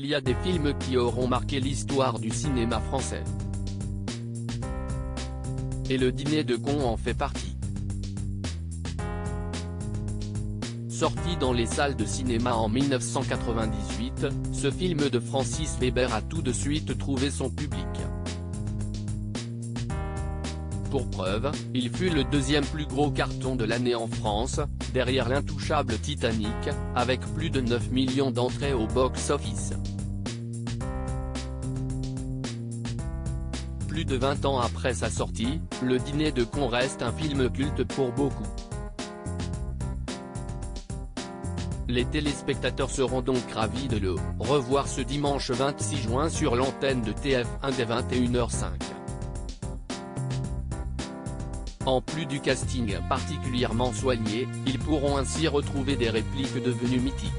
il y a des films qui auront marqué l'histoire du cinéma français. Et Le Dîner de cons en fait partie. Sorti dans les salles de cinéma en 1998, ce film de Francis Weber a tout de suite trouvé son public. Pour preuve, il fut le deuxième plus gros carton de l'année en France, derrière l'intouchable Titanic, avec plus de 9 millions d'entrées au box-office. Plus de 20 ans après sa sortie, Le Dîner de cons reste un film culte pour beaucoup. Les téléspectateurs seront donc ravis de le revoir ce dimanche 26 juin sur l'antenne de TF1 dès 21h05. En plus du casting particulièrement soigné, ils pourront ainsi retrouver des répliques devenues mythiques.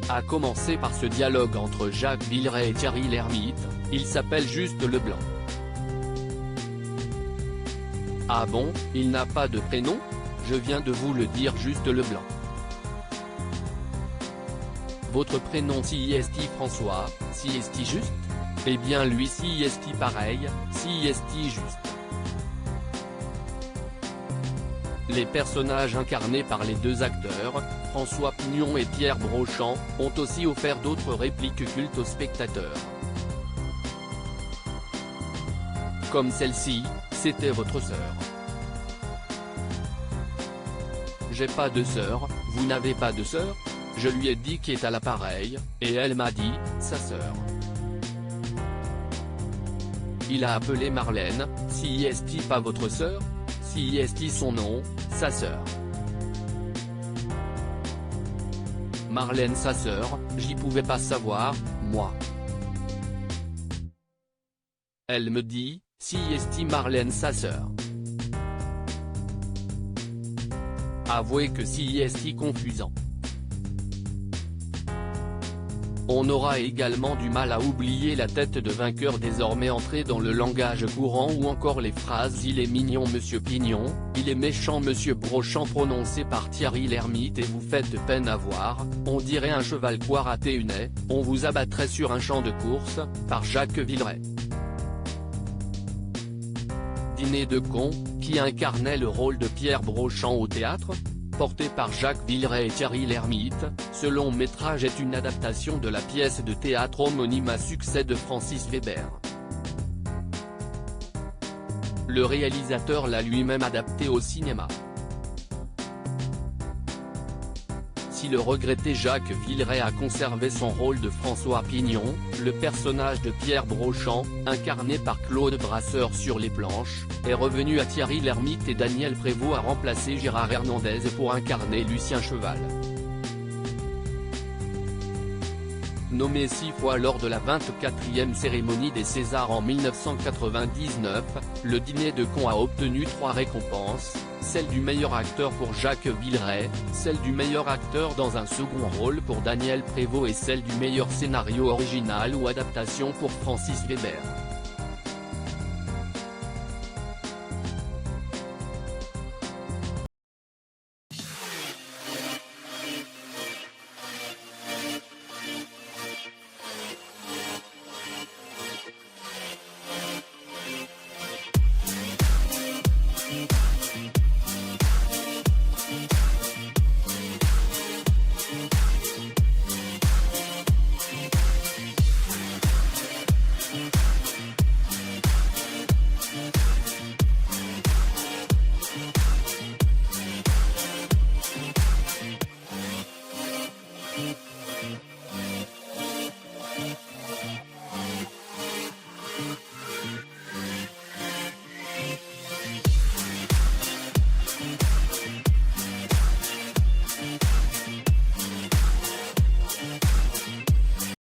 À commencer par ce dialogue entre Jacques Villeray et Thierry Lhermitte, il s'appelle Juste Leblanc. Ah bon, il n'a pas de prénom ? Je viens de vous le dire, Juste Leblanc. Votre prénom si est François, si est juste ? Eh bien lui si est pareil, si est juste. Les personnages incarnés par les deux acteurs, François Pignon et Pierre Brochand, ont aussi offert d'autres répliques cultes aux spectateurs. Comme celle-ci, c'était votre sœur. J'ai pas de sœur, vous n'avez pas de sœur ? Je lui ai dit qui est à l'appareil, et elle m'a dit, sa sœur. Il a appelé Marlène, si est pas votre sœur ? Si est son nom, sa sœur. Marlène sa sœur, j'y pouvais pas savoir, moi. Elle me dit, si est Marlène sa sœur. Avouez que si est confusant. On aura également du mal à oublier la tête de vainqueur désormais entrée dans le langage courant ou encore les phrases « Il est mignon Monsieur Pignon, il est méchant Monsieur Brochand » prononcées par Thierry Lhermitte et « Vous faites peine à voir, on dirait un cheval quoi raté une haie, on vous abattrait sur un champ de course » par Jacques Villeray. Dîner de cons, qui incarnait le rôle de Pierre Brochand au théâtre, porté par Jacques Villeray et Thierry Lhermitte, ce long métrage est une adaptation de la pièce de théâtre homonyme à succès de Francis Weber. Le réalisateur l'a lui-même adapté au cinéma. Si le regretté Jacques Villeray a conservé son rôle de François Pignon, le personnage de Pierre Brochand, incarné par Claude Brasseur sur les planches, est revenu à Thierry Lhermitte et Daniel Prévost a remplacé Gérard Hernandez pour incarner Lucien Cheval. Nommé 6 fois lors de la 24e cérémonie des Césars en 1999, Le Dîner de cons a obtenu 3 récompenses, celle du meilleur acteur pour Jacques Villeray, celle du meilleur acteur dans un second rôle pour Daniel Prévost et celle du meilleur scénario original ou adaptation pour Francis Weber.